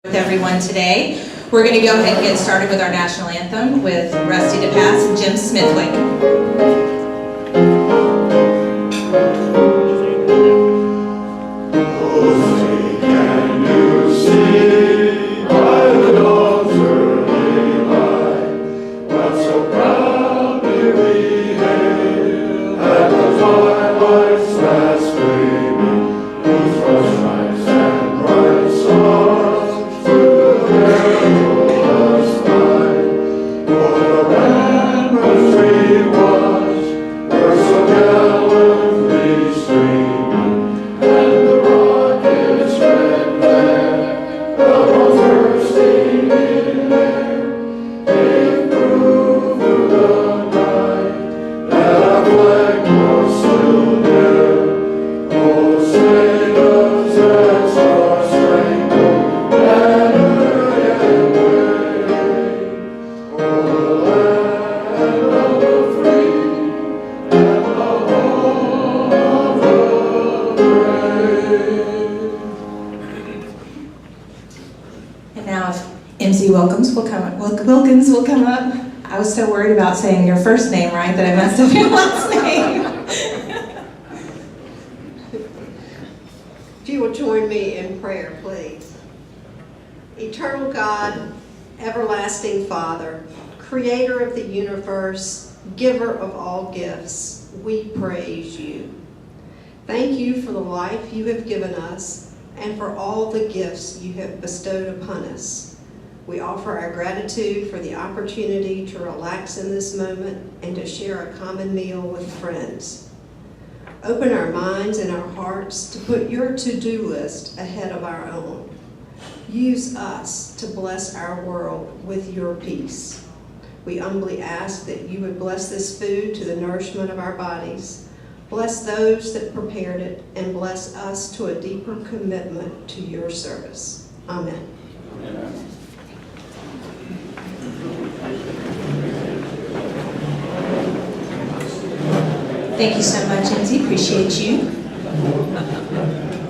With everyone today. We're going to go ahead and get started with our national anthem with Rusty DePass and Jim Smithwick. Wilkins will come up. I was so worried about saying your first name right that I messed up your last name. If you will join me in prayer, please. Eternal God, everlasting Father, creator of the universe, giver of all gifts, we praise you. Thank you for the life you have given us and for all the gifts you have bestowed upon us. We offer our gratitude for the opportunity to relax in this moment and to share a common meal with friends. Open our minds and our hearts to put your to-do list ahead of our own. Use us to bless our world with your peace. We humbly ask that you would bless this food to the nourishment of our bodies. Bless those that prepared it and bless us to a deeper commitment to your service. Amen. Amen. Thank you so much, Lindsay. Appreciate you.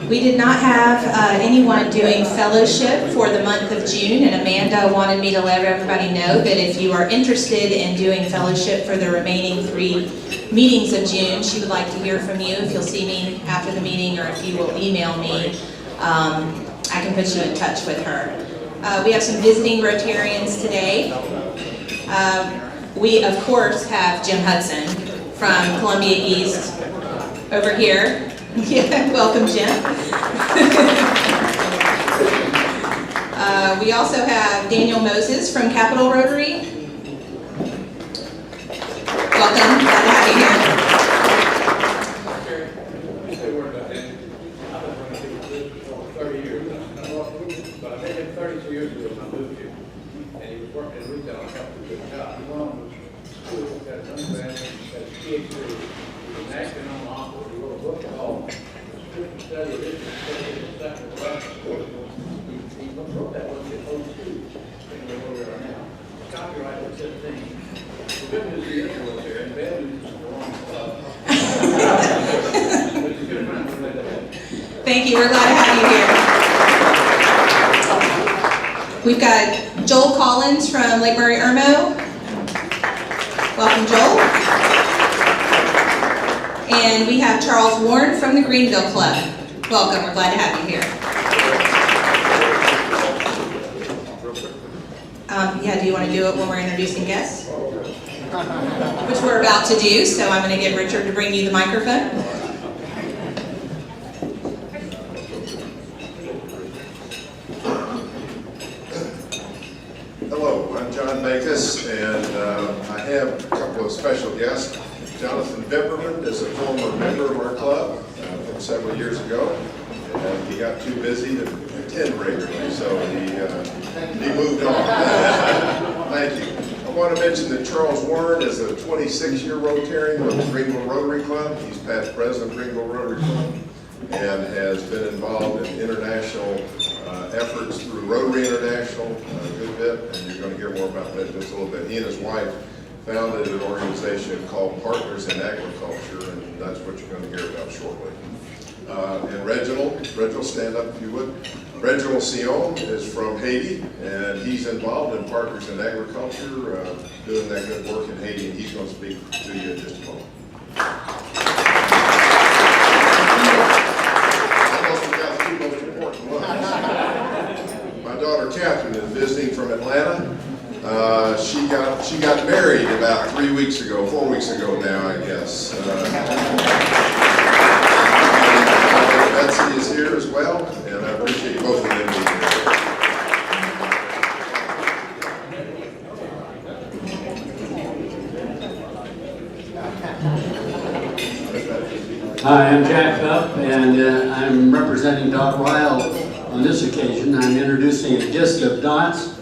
We did not have anyone doing fellowship for the month of June, and Amanda wanted me to let everybody know that if you are interested in doing fellowship for the remaining 3 meetings of June, she would like to hear from you. If you'll see me after the meeting or if you will email me, I can put you in touch with her. We have some visiting Rotarians today. We, of course, have Jim Hudson from Columbia East over here. Yeah, welcome, Jim. We also have Daniel Moses from Capitol Rotary. Welcome, glad to have you here. But I met him 32 years ago when I moved here, and he was working in retail. I helped him get a job. He went on to school, got an undergraduate, got his PhD. He was acting on the office. He wrote a book called Student Study of History, Second Class School. He wrote that book in 02, where we are now. Copyright was 17. The good news is he was there, and the bad news is the wrong club. But he's a good friend. Thank you, we're glad to have you here. We've got Joel Collins from Lake Murray Irmo. Welcome, Joel. And we have Charles Warren from the Greenville Club. Welcome, we're glad to have you here. Yeah, do you want to do it when we're introducing guests? Which we're about to do, so I'm going to get Richard to bring you the microphone. Hello, I'm John Bacus, and I have a couple of special guests. Jonathan Bimberman is a former member of our club from several years ago, and he got too busy to attend regularly, so he moved on. Thank you. I want to mention that Charles Warren is a 26-year Rotarian with the Greenville Rotary Club. He's past president of Greenville Rotary Club and has been involved in international efforts through Rotary International a good bit, and you're going to hear more about that in just a little bit. He and his wife founded an organization called Partners in Agriculture, and that's what you're going to hear about shortly. And Reginald, stand up if you would. Reginald Sion is from Haiti, and he's involved in Partners in Agriculture, doing that good work in Haiti, and he's going to speak to you in just a moment. Almost forgot the two most important ones. My daughter Catherine is visiting from Atlanta. She got married about 4 weeks ago now, I guess. Betsy is here as well, and I appreciate both of them being here. Hi, I'm Jack Hupp, and I'm representing Dot Ryle on this occasion. I'm introducing a guest of Dot's,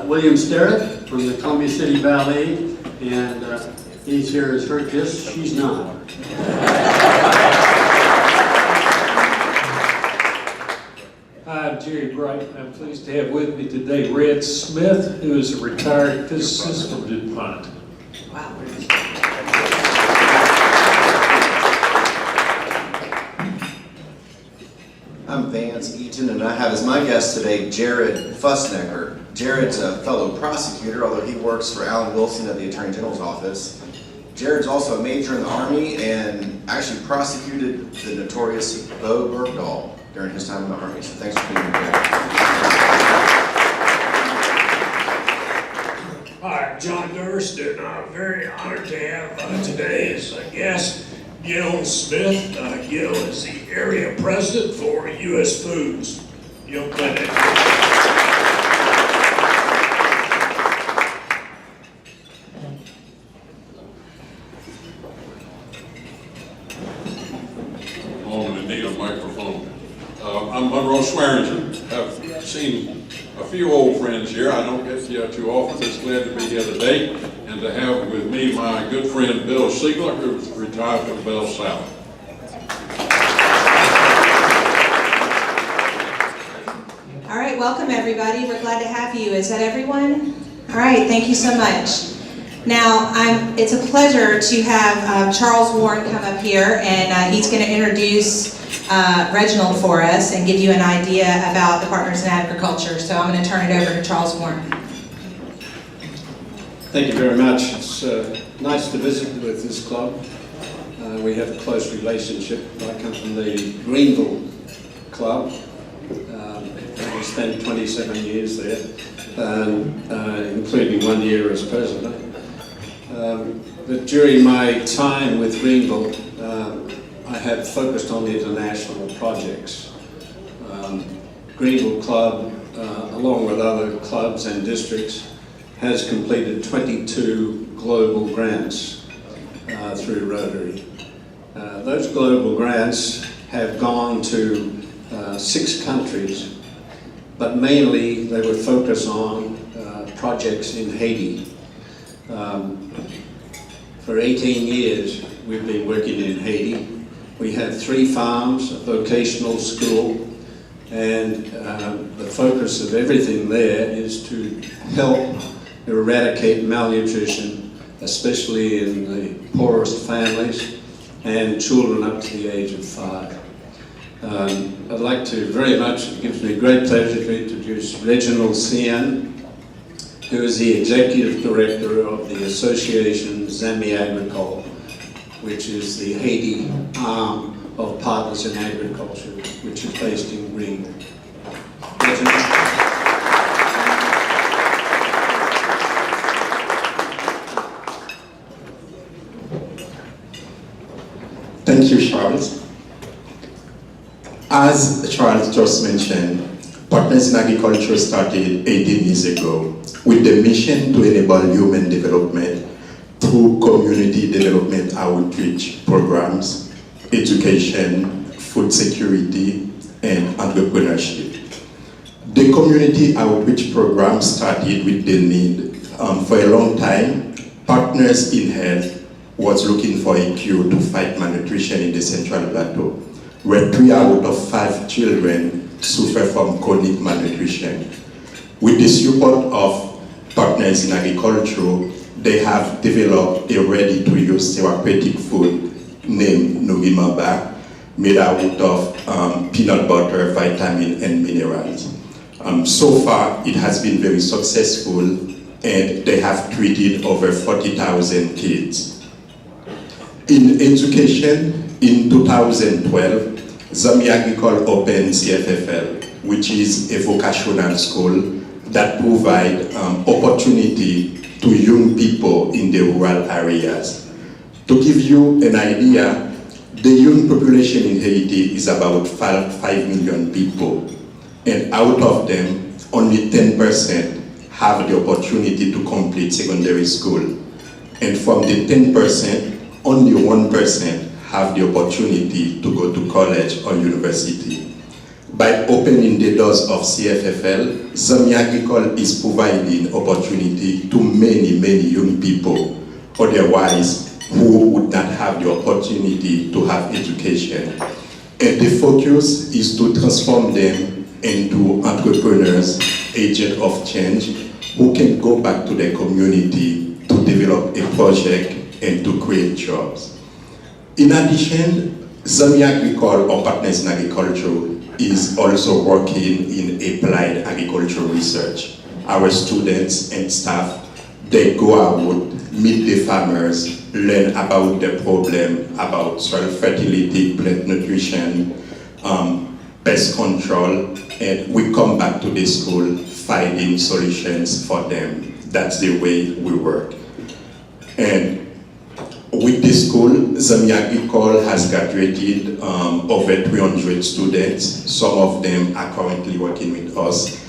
William Sterrett from the Columbia City Ballet, and he's here as her guest. She's not. Hi, I'm Jerry Bright. I'm pleased to have with me today Red Smith, who is a retired physicist from DuPont. Wow. I'm Vance Eaton, and I have as my guest today Jared Fussnecker. Jared's a fellow prosecutor, although he works for Alan Wilson at the Attorney General's office. Jared's also a major in the Army and actually prosecuted the notorious Bo Bergdahl during his time in the Army. So thanks for being here, Jared. Hi, I'm John Durst, and I'm very honored to have today as a guest Gil Smith. Gil is the area president for U.S. Foods. Gil Clinic. Need a microphone. I'm Monroe Swearingen. I've seen a few old friends here. I don't get here too often. Just glad to be here today and to have with me my good friend Bill Siegler, who's retired from Bell South. All right, welcome everybody. We're glad to have you. Is that everyone? All right, thank you so much. Now, it's a pleasure to have Charles Warren come up here, and he's going to introduce Reginald for us and give you an idea about the Partners in Agriculture. So I'm going to turn it over to Charles Warren. Thank you very much. It's nice to visit with this club. We have a close relationship. I come from the Greenville Club. I spent 27 years there, including 1 year as president. But during my time with Greenville, I have focused on international projects. Greenville Club, along with other clubs and districts, has completed 22 global grants through Rotary. Those global grants have gone to 6 countries, but mainly they were focused on projects in Haiti. For 18 years, we've been working in Haiti. We have 3 farms, a vocational school, and the focus of everything there is to help eradicate malnutrition, especially in the poorest families and children up to the age of 5. I'd like to very much, it gives me great pleasure to introduce Reginald Sion, who is the Executive Director of the Association Zami Agricole, which is the Haiti arm of Partners in Agriculture, which is based in Greenville. Thank you, Charles. As Charles just mentioned, Partners in Agriculture started 18 years ago with the mission to enable human development through community development outreach programs, education, food security, and entrepreneurship. The community outreach program started with the need. For a long time, Partners in Health was looking for a cure to fight malnutrition in the Central Plateau, where 3 out of 5 children suffer from chronic malnutrition. With the support of Partners in Agriculture, they have developed a ready-to-use therapeutic food named Nugimaba, made out of peanut butter, vitamin, and minerals. So far, it has been very successful, and they have treated over 40,000 kids. In education, in 2012, Zami Agricole opened CFFL, which is a vocational school that provides opportunity to young people in the rural areas. To give you an idea, the young population in Haiti is about 5 million people, and out of them, only 10% have the opportunity to complete secondary school. And from the 10%, only 1% have the opportunity to go to college or university. By opening the doors of CFFL, Zami Agricole is providing opportunity to many, many young people, otherwise who would not have the opportunity to have education. And the focus is to transform them into entrepreneurs, agents of change, who can go back to their community to develop a project and to create jobs. In addition, Zami Agricole, or Partners in Agriculture, is also working in applied agricultural research. Our students and staff, they go out, meet the farmers, learn about the problem, about soil fertility, plant nutrition, pest control, and we come back to the school finding solutions for them. That's the way we work. And with the school, Zami Agricole has graduated over 300 students. Some of them are currently working with us.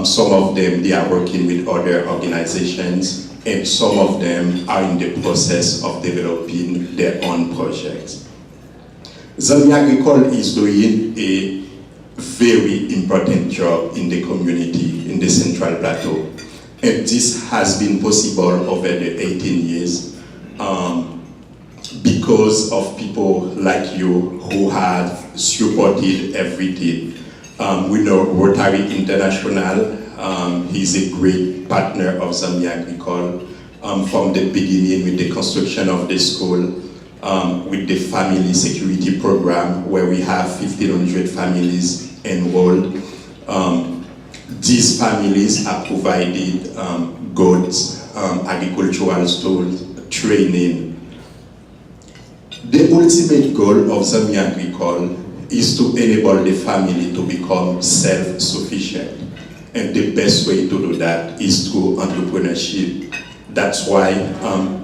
Some of them, they are working with other organizations, and some of them are in the process of developing their own projects. Zami Agricole is doing a very important job in the community, in the Central Plateau. And this has been possible over the 18 years because of people like you who have supported everything. We know Rotary International, he's a great partner of Zami Agricole from the beginning with the construction of the school, with the family security program where we have 1,500 families enrolled. These families are provided goods, agricultural tools, training. The ultimate goal of Zami Agricole is to enable the family to become self-sufficient. And the best way to do that is through entrepreneurship. That's why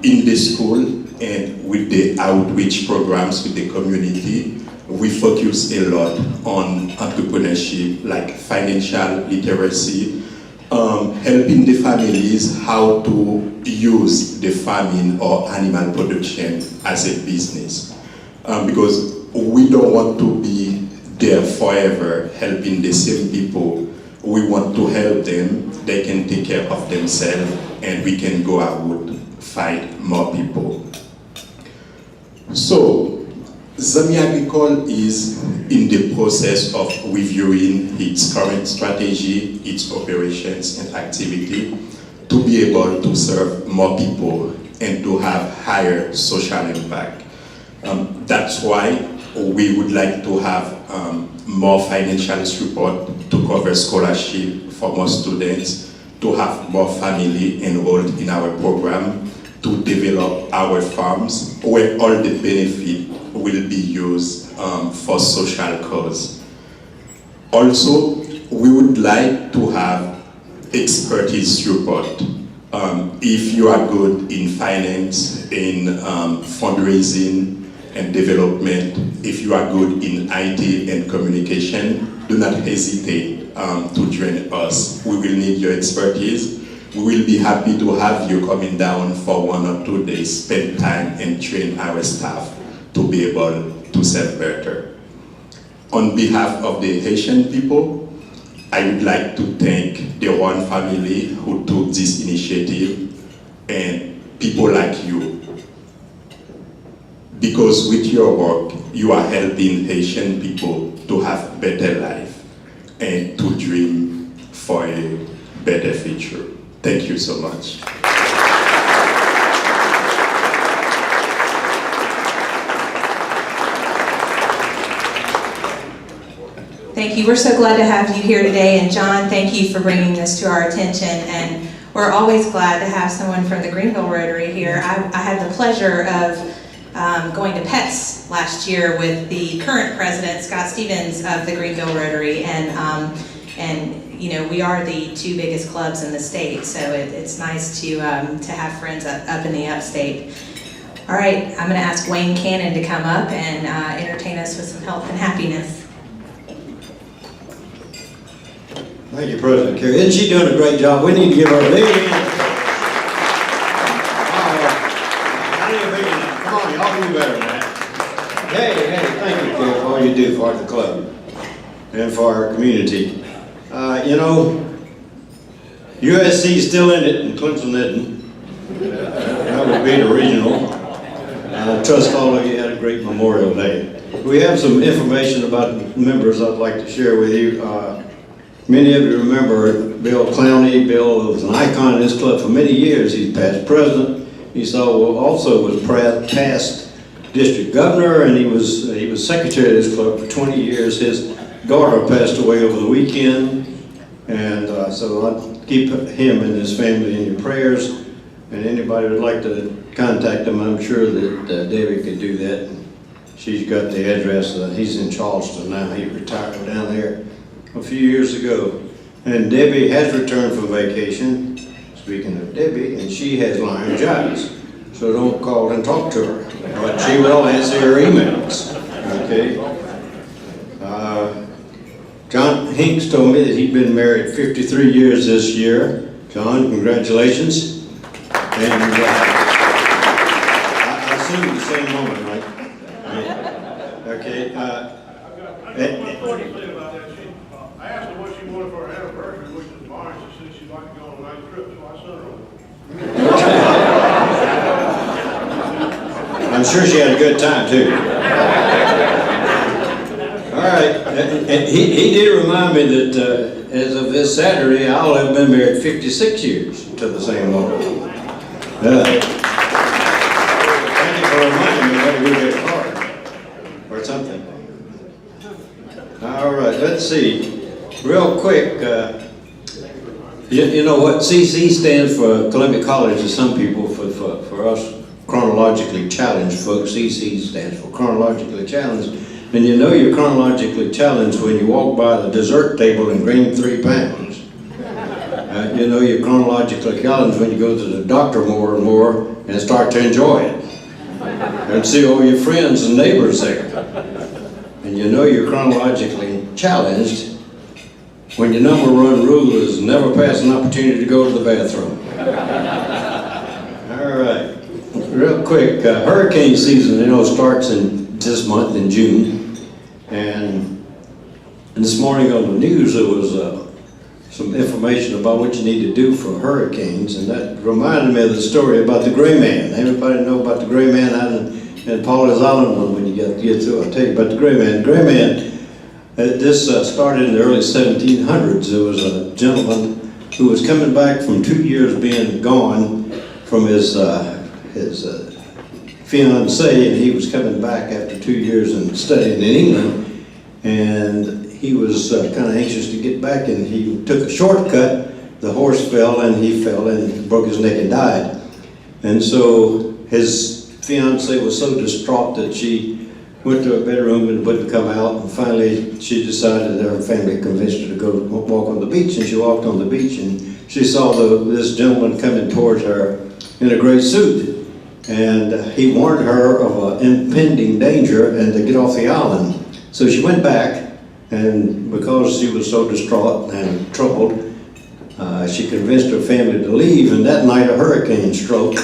in the school and with the outreach programs with the community, we focus a lot on entrepreneurship, like financial literacy, helping the families how to use the farming or animal production as a business. Because we don't want to be there forever helping the same people. We want to help them, they can take care of themselves, and we can go out, find more people. So, Zami Agricole is in the process of reviewing its current strategy, its operations and activity to be able to serve more people and to have higher social impact. That's why we would like to have more financial support to cover scholarship for more students, to have more family enrolled in our program, to develop our farms where all the benefit will be used for social cause. Also, we would like to have expertise support. If you are good in finance, in fundraising and development, if you are good in IT and communication, do not hesitate to join us. We will need your expertise. We will be happy to have you coming down for 1 or 2 days, spend time and train our staff to be able to serve better. On behalf of the Haitian people, I would like to thank the one family who took this initiative and people like you. Because with your work, you are helping Haitian people to have better life and to dream for a better future. Thank you so much. thank you. We're so glad to have you here today. And John, thank you for bringing this to our attention. And we're always glad to have someone from the Greenville Rotary here. I had the pleasure of going to PETS last year with the current president, Scott Stevens of the Greenville Rotary. And you know, we are the 2 biggest clubs in the state, so it's nice to have friends up in the upstate. All right, I'm going to ask Wayne Cannon to come up and entertain us with some health and happiness. Thank you, President Kerry. Isn't she doing a great job? We need to give her a big hand. I need a big hand. Come on, y'all do better than that. Hey, thank you, Kerry, for all you do for the club and for our community. You know, USC's still in it and Clemson isn't. That would be the regional. I trust all of you had a great Memorial Day. We have some information about members I'd like to share with you. Many of you remember Bill Clowney. Bill was an icon in this club for many years. He's past president. He also was past district governor, and he was secretary of this club for 20 years. His daughter passed away over the weekend, and so I'd keep him and his family in your prayers. And anybody would like to contact him, I'm sure that Debbie could do that. She's got the address. He's in Charleston now. He retired down there a few years ago. And Debbie has returned from vacation, speaking of Debbie, and she has laryngitis. So don't call and talk to her, but she will answer your emails, okay? John Hinks told me that he'd been married 53 years this year. John, congratulations. And I assume the same woman, right? Okay. I asked her what she wanted for her anniversary, which was March. She said she'd like to go on a nice trip, so I sent her over. I'm sure she had a good time too. All right, and he did remind me that as of this Saturday, I'll have been married 56 years to the same woman. Thank you for reminding me that we get a card or something. All right, let's see. Real quick, you know what CC stands for? Columbia College to some people. For us chronologically challenged folks, CC stands for chronologically challenged. And you know you're chronologically challenged when you walk by the dessert table and gain 3 pounds. You know you're chronologically challenged when you go to the doctor more and more and start to enjoy it. And see all your friends and neighbors there. And you know you're chronologically challenged when your number 1 rule is never pass an opportunity to go to the bathroom. All right, real quick, hurricane season, you know, starts in this month in June. And this morning on the news there was some information about what you need to do for hurricanes, and that reminded me of the story about the gray man. Everybody know about the gray man out in Paul's Island? When you get through, I'll tell you about the gray man. The gray man, this started in the early 1700s. There was a gentleman who was coming back from 2 years being gone from his fiancée, and he was coming back after 2 years and studying in England, and he was kind of anxious to get back, and he took a shortcut. The horse fell, and he fell and broke his neck and died. And so his fiancée was so distraught that she went to her bedroom and wouldn't come out, and finally she decided that her family convinced her to go walk on the beach, and she walked on the beach, and she saw this gentleman coming towards her in a gray suit, and he warned her of an impending danger and to get off the island. So she went back, and because she was so distraught and troubled, she convinced her family to leave, and that night a hurricane struck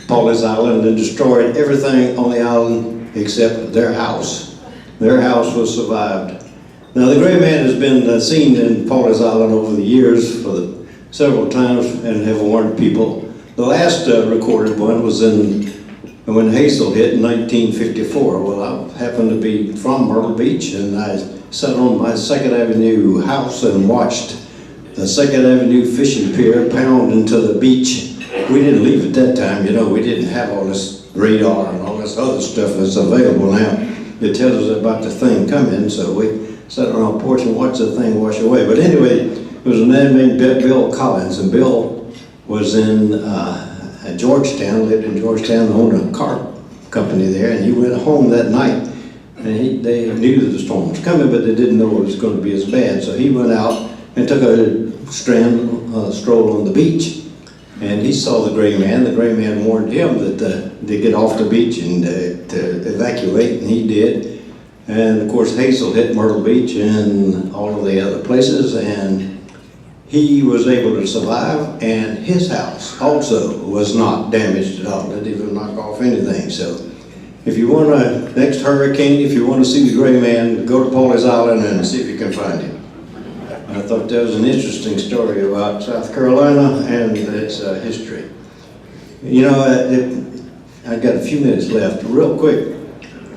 Paul's Island and destroyed everything on the island except their house. Their house was survived. Now the gray man has been seen in Paul's Island over the years for several times and have warned people. The last recorded one was when Hazel hit in 1954. Well, I happened to be from Myrtle Beach, and I sat on my 2nd Avenue house and watched the 2nd Avenue fishing pier pound into the beach. We didn't leave at that time, you know, we didn't have all this radar and all this other stuff that's available now. it tells us about the thing coming, so we sat on our porch and watched the thing wash away. But anyway, it was a man named Bill Collins, and Bill was in Georgetown, lived in Georgetown, owned a car company there, and he went home that night, and they knew that the storm was coming, but they didn't know it was going to be as bad, so he went out and took a stroll on the beach, and he saw the gray man. The gray man warned him that to get off the beach and to evacuate, and he did. And of course Hazel hit Myrtle Beach and all of the other places, and he was able to survive, and his house also was not damaged at all. It didn't even knock off anything. So if you want to, next hurricane, if you want to see the gray man, go to Pawleys Island and see if you can find him. I thought that was an interesting story about South Carolina and its history. You know, I've got a few minutes left. Real quick,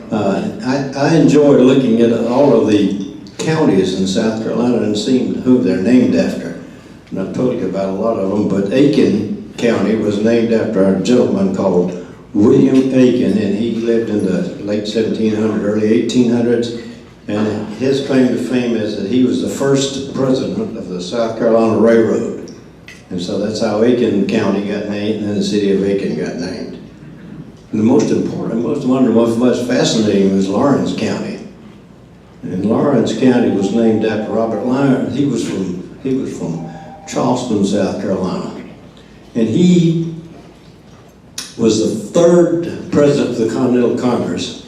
I enjoy looking at all of the counties in South Carolina and seeing who they're named after. And I've told you about a lot of them, but Aiken County was named after a gentleman called William Aiken, and he lived in the late 1700s, early 1800s. And his claim to fame is that he was the first president of the South Carolina Railroad. And so that's how Aiken County got named, and then the city of Aiken got named. And the most important, most wonderful, most fascinating was Lawrence County. And Lawrence County was named after Robert Lawrence. He was from Charleston, South Carolina. And he was the third president of the Continental Congress,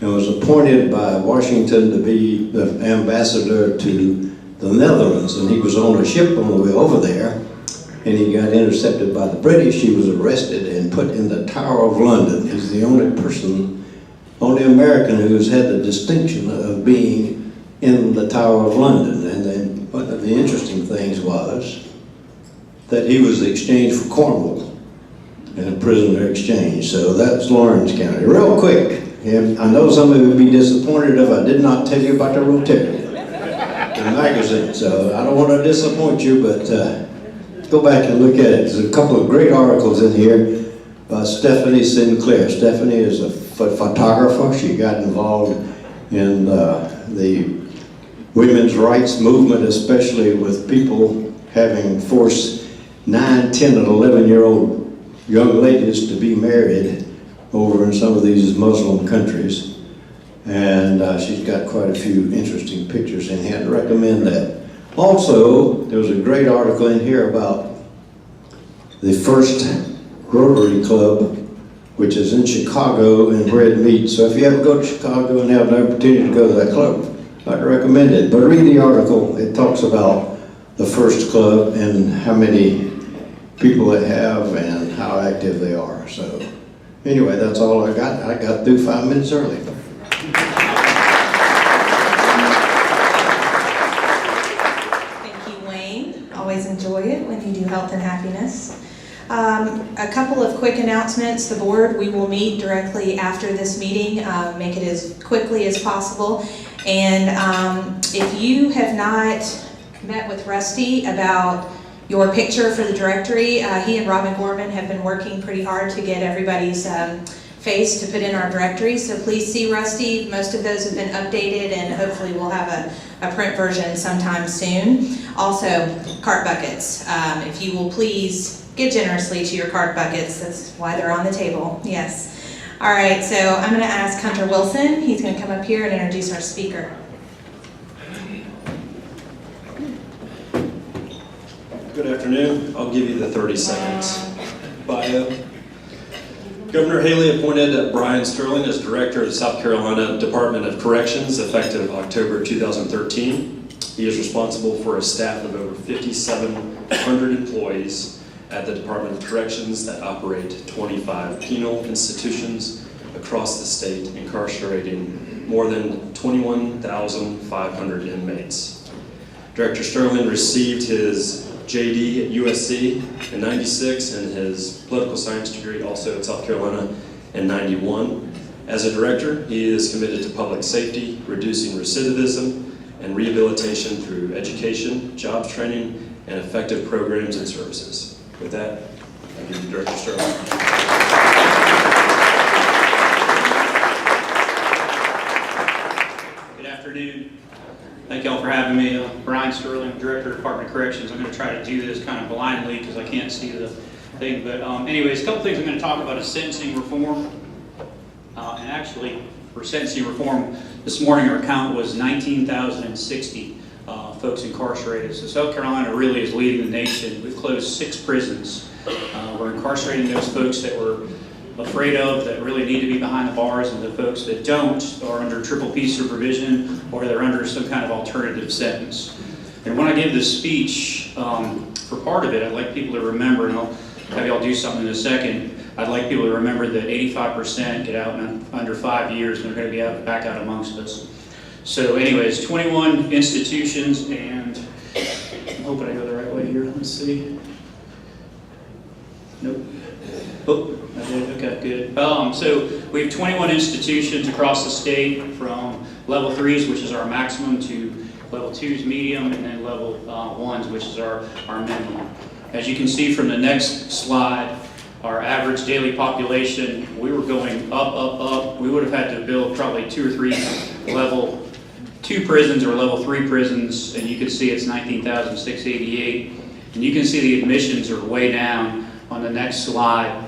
and was appointed by Washington to be the ambassador to the Netherlands. And he was on a ship on the way over there, and he got intercepted by the British. He was arrested and put in the Tower of London. He's the only person, only American who's had the distinction of being in the Tower of London. And then one of the interesting things was that he was exchanged for Cornwall in a prisoner exchange. So that's Lawrence County. Real quick, I know some of you would be disappointed if I did not tell you about the Rotarian, the magazine. So I don't want to disappoint you, but go back and look at it. There's a couple of great articles in here by Stephanie Sinclair. Stephanie is a photographer. She got involved in the women's rights movement, especially with people having forced 9, 10, and 11-year-old young ladies to be married over in some of these Muslim countries. And she's got quite a few interesting pictures in here. I'd recommend that. Also, there was a great article in here about the first Rotary Club, which is in Chicago, and where it meets. So if you ever go to Chicago and have an opportunity to go to that club, I'd recommend it. But read the article. It talks about the first club and how many people they have and how active they are. So anyway, that's all I got. I got through 5 minutes early. Thank you, Wayne. Always enjoy it when you do health and happiness. A couple of quick announcements. The board, we will meet directly after this meeting, make it as quickly as possible. And if you have not met with Rusty about your picture for the directory, he and Robin Gorman have been working pretty hard to get everybody's face to put in our directory. So please see Rusty. Most of those have been updated, and hopefully we'll have a print version sometime soon. Also, cart buckets. If you will please give generously to your cart buckets. That's why they're on the table. Yes. All right, so I'm going to ask Hunter Wilson. He's going to come up here and introduce our speaker. Good afternoon. I'll give you the 30 seconds bio. Governor Haley appointed Bryan Stirling as Director of the South Carolina Department of Corrections effective October 2013. He is responsible for a staff of over 5,700 employees at the Department of Corrections that operate 25 penal institutions across the state, incarcerating more than 21,500 inmates. Director Stirling received his JD at USC in '96 and his political science degree also at South Carolina in '91. As a director, he is committed to public safety, reducing recidivism, and rehabilitation through education, jobs training, and effective programs and services. With that, I give you Director Stirling. afternoon. Thank y'all for having me. Bryan Stirling, Director of Department of Corrections. I'm going to try to do this kind of blindly because I can't see the thing. But anyways, a couple things I'm going to talk about is sentencing reform. And actually, for sentencing reform, this morning our count was 19,060 folks incarcerated. So South Carolina really is leading the nation. We've closed 6 prisons. We're incarcerating those folks that we're afraid of, that really need to be behind the bars, and the folks that don't are under triple P supervision or they're under some kind of alternative sentence. And when I give this speech, for part of it, I'd like people to remember, and I'll have y'all do something in a second, I'd like people to remember that 85% get out in under 5 years and they're going to be back out amongst us. So anyways, 21 institutions, and I'm hoping I go the right way here. Let's see. Nope. Oh, I did. Okay, good. So we have 21 institutions across the state, from level 3s, which is our maximum, to level 2s, medium, and then level 1s, which is our minimum. As you can see from the next slide, our average daily population, we were going up. We would have had to build probably 2 or 3 level 2 prisons or level 3 prisons, and you can see it's 19,688. And you can see the admissions are way down on the next slide.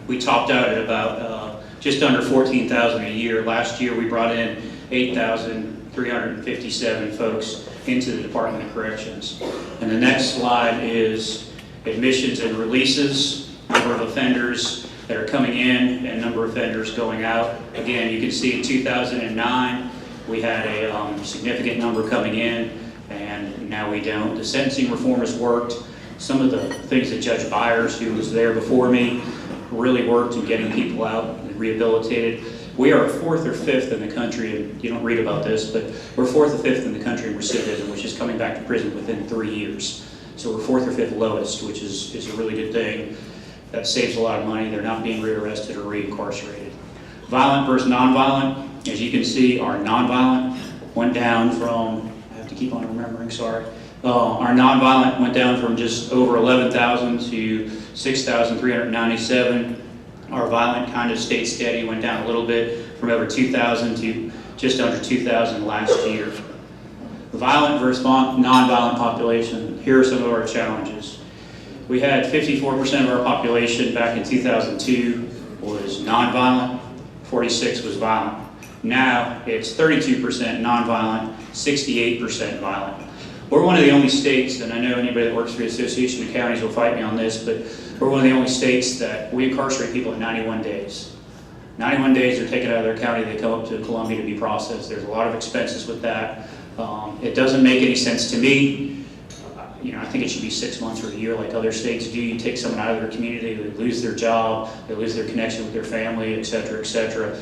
We topped out at about just under 14,000 a year. Last year we brought in 8,357 folks into the Department of Corrections. And the next slide is admissions and releases, number of offenders that are coming in and number of offenders going out. Again, you can see in 2009 we had a significant number coming in, and now we don't. The sentencing reform has worked. Some of the things that Judge Byers, who was there before me, really worked in getting people out and rehabilitated. We are 4th or 5th in the country, and you don't read about this, but we're 4th or 5th in the country in recidivism, which is coming back to prison within 3 years. So we're 4th or 5th lowest, which is a really good thing. That saves a lot of money. They're not being rearrested or reincarcerated. Violent versus nonviolent. As you can see, our nonviolent went down from, I have to keep on remembering, sorry. Our nonviolent went down from just over 11,000 to 6,397. Our violent kind of stayed steady, went down a little bit from over 2,000 to just under 2,000 last year. The violent versus nonviolent population, here are some of our challenges. We had 54% of our population back in 2002 was nonviolent, 46% was violent. Now it's 32% nonviolent, 68% violent. We're one of the only states, and I know anybody that works for the Association of Counties will fight me on this, but we're one of the only states that we incarcerate people in 91 days. 91 days they're taken out of their county, they come up to Columbia to be processed. There's a lot of expenses with that. It doesn't make any sense to me. I think it should be 6 months or a year like other states do. You take someone out of their community, they lose their job, they lose their connection with their family, et cetera, et cetera.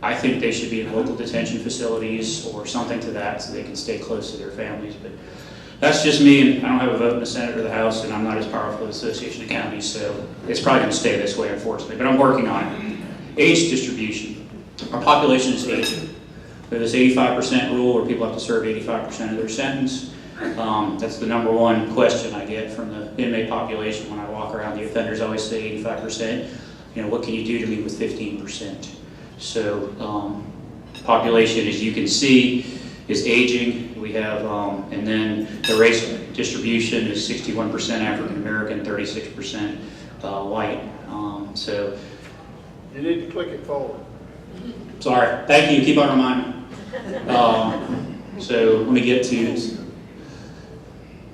I think they should be in local detention facilities or something to that so they can stay close to their families. But that's just me, and I don't have a vote in the Senate or the House, and I'm not as powerful as the Association of Counties, so it's probably going to stay this way, unfortunately. But I'm working on it. Age distribution. Our population is aging. We have this 85% rule where people have to serve 85% of their sentence. That's the number one question I get from the inmate population when I walk around. The offenders always say 85%. What can you do to me with 15%? So population, as you can see, is aging. We have, and then the race distribution is 61% African American, 36% white. So You need to click it forward. sorry, thank you. Keep on reminding me. So let me get to.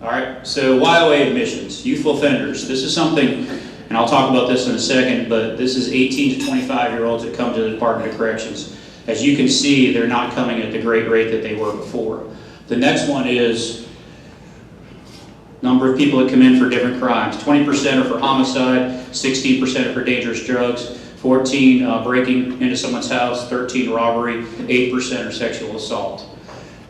All right. So YOA admissions, youthful offenders. This is something. And I'll talk about this in a second, but this is 18 to 25-year-olds that come to the Department of Corrections. As you can see, they're not coming at the great rate that they were before. The next one is number of people that come in for different crimes. 20% are for homicide, 16% are for dangerous drugs, 14 breaking into someone's house, 13 robbery, 8% are sexual assault.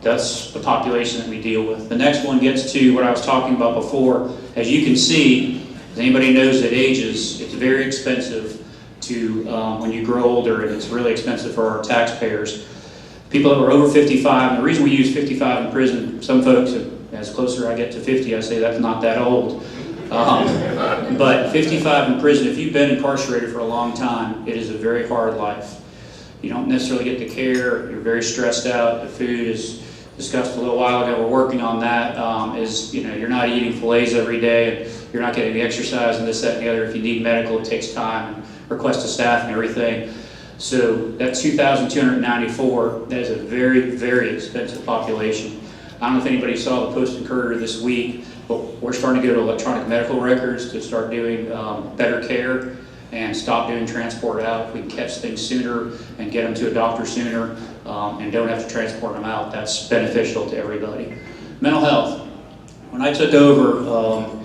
That's the population that we deal with. The next one gets to what I was talking about before. As you can see, as anybody knows that ages, it's very expensive to, when you grow older, and it's really expensive for our taxpayers. People that were over 55, and the reason we use 55 in prison, some folks, as closer I get to 50, I say that's not that old. But 55 in prison, if you've been incarcerated for a long time, it is a very hard life. you don't necessarily get the care, you're very stressed out, the food is discussed a little while ago, we're working on that, you're not eating fillets every day, and you're not getting the exercise and this, that, and the other. If you need medical, it takes time, and request a staff and everything. So that's 2,294. That is a very, very expensive population. I don't know if anybody saw the Post and Courier this week, but we're starting to go to electronic medical records to start doing better care and stop doing transport out. If we can catch things sooner and get them to a doctor sooner and don't have to transport them out, that's beneficial to everybody. Mental health. When I took over,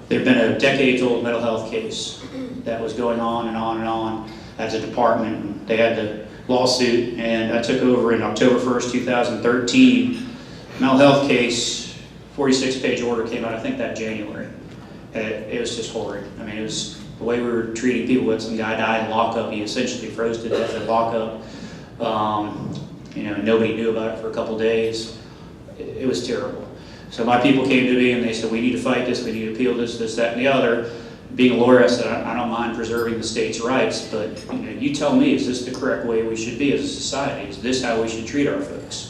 there'd been a decades-old mental health case that was going on and on and on as a department. And they had the lawsuit, and I took over in October 1st, 2013. Mental health case, 46-page order came out, I think, that January. It was just horrid. I mean, it was the way we were treating people. When some guy died in lockup, he essentially froze to death in lockup. Nobody knew about it for a couple days. It was terrible. So my people came to me and they said, we need to fight this, we need to appeal this, that, and the other. Being a lawyer, I said, I don't mind preserving the state's rights, but you tell me, is this the correct way we should be as a society? Is this how we should treat our folks?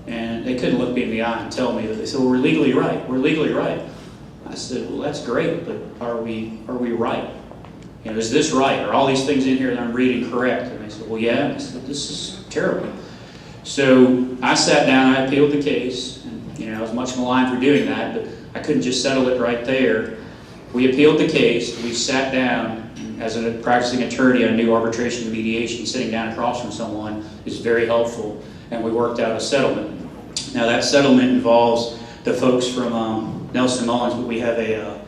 And they couldn't look me in the eye and tell me that. They said, well, we're legally right. We're legally right. I said, well, that's great, but are we right? Is this right? Are all these things in here that I'm reading correct? And they said, well, yeah. I said, this is terrible. So I sat down, I appealed the case, and I was much maligned for doing that, but I couldn't just settle it right there. We appealed the case, we sat down. As a practicing attorney, I knew arbitration and mediation, sitting down across from someone is very helpful, and we worked out a settlement. Now that settlement involves the folks from Nelson Mullins, but we have a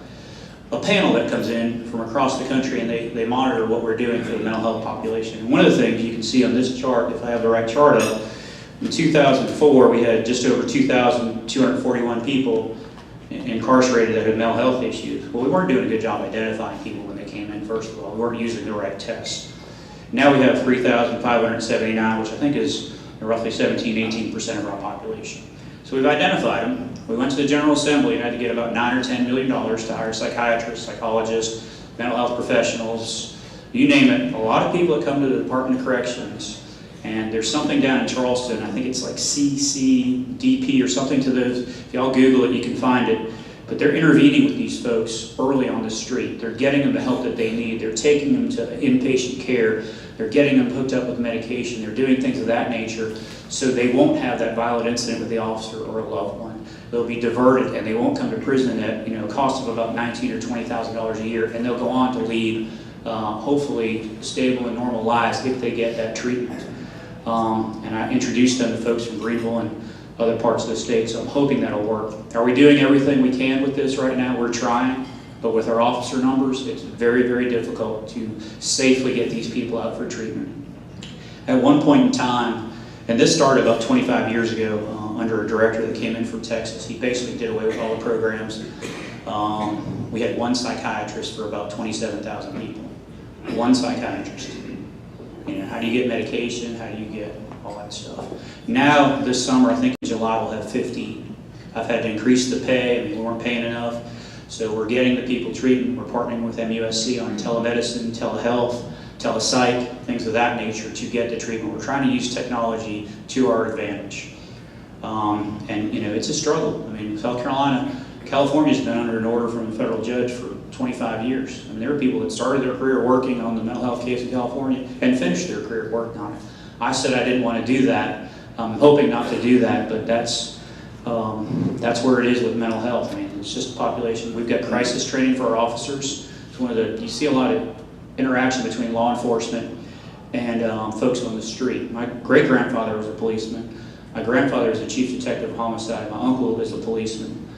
panel that comes in from across the country, and they monitor what we're doing for the mental health population. And one of the things you can see on this chart, if I have the right chart up, in 2004 we had just over 2,241 people incarcerated that had mental health issues. Well, we weren't doing a good job identifying people when they came in, first of all. We weren't using the right tests. Now we have 3,579, which I think is roughly 17-18% of our population. So we've identified them. We went to the General Assembly and had to get about $9 or $10 million to hire psychiatrists, psychologists, mental health professionals, you name it. A lot of people that come to the Department of Corrections, and there's something down in Charleston, I think it's like CCDP or something to those. If y'all Google it, you can find it. But they're intervening with these folks early on the street. They're getting them the help that they need. They're taking them to inpatient care. They're getting them hooked up with medication. They're doing things of that nature so they won't have that violent incident with the officer or a loved one. They'll be diverted and they won't come to prison at a cost of about $19,000 or $20,000 a year, and they'll go on to lead hopefully stable and normal lives if they get that treatment. And I introduced them to folks from Greenville and other parts of the state, so I'm hoping that'll work. Are we doing everything we can with this right now? We're trying, but with our officer numbers, it's very, very difficult to safely get these people out for treatment. At one point in time, and this started about 25 years ago under a director that came in from Texas, he basically did away with all the programs. We had one psychiatrist for about 27,000 people. One psychiatrist. How do you get medication? How do you get all that stuff? Now, this summer, I think in July, we'll have 15. I've had to increase the pay. We weren't paying enough. So we're getting the people treatment. We're partnering with MUSC on telemedicine, telehealth, telepsych, things of that nature to get the treatment. We're trying to use technology to our advantage. It's a struggle. I mean, South Carolina, California's been under an order from a federal judge for 25 years. I mean, there are people that started their career working on the mental health case in California and finished their career working on it. I said I didn't want to do that. I'm hoping not to do that, but that's where it is with mental health. I mean, it's just a population. We've got crisis training for our officers. It's you see a lot of interaction between law enforcement and folks on the street. My great-grandfather was a policeman. My grandfather is the chief detective of homicide. My uncle is a policeman.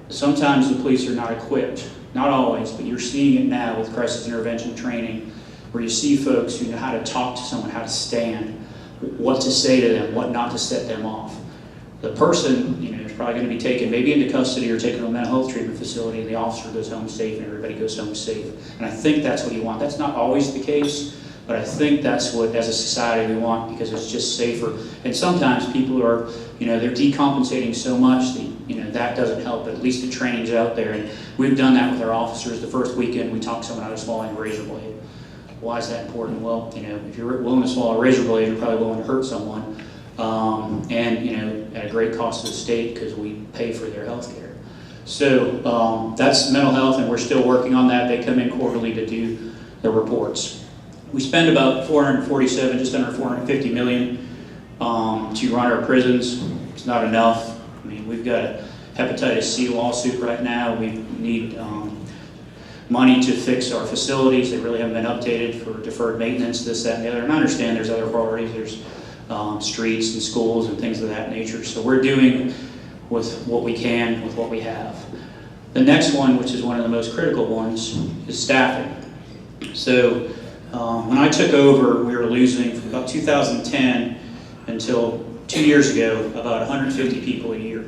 Sometimes the police are not equipped. Not always, but you're seeing it now with crisis intervention training, where you see folks who know how to talk to someone, how to stand, what to say to them, what not to set them off. The person, is probably going to be taken maybe into custody or taken to a mental health treatment facility, and the officer goes home safe and everybody goes home safe. And I think that's what you want. That's not always the case, but I think that's what, as a society, we want, because it's just safer. And sometimes people are, they're decompensating so much that, that doesn't help, but at least the training's out there. And we've done that with our officers. The first weekend, we talked someone out of swallowing a razor blade. Why is that important? Well, you know, if you're willing to swallow a razor blade, you're probably willing to hurt someone, and you know, at a great cost to the state because we pay for their health care. So that's mental health, and we're still working on that. They come in quarterly to do the reports. We spend about 447, just under 450 million to run our prisons. It's not enough. I mean, we've got a hepatitis C lawsuit right now. We need money to fix our facilities. They really haven't been updated for deferred maintenance, this, that, and the other. And I understand there's other priorities. There's streets and schools and things of that nature. So we're doing with what we can, with what we have. The next one, which is one of the most critical ones, is staffing. So when I took over, we were losing from about 2010 until 2 years ago about 150 people a year.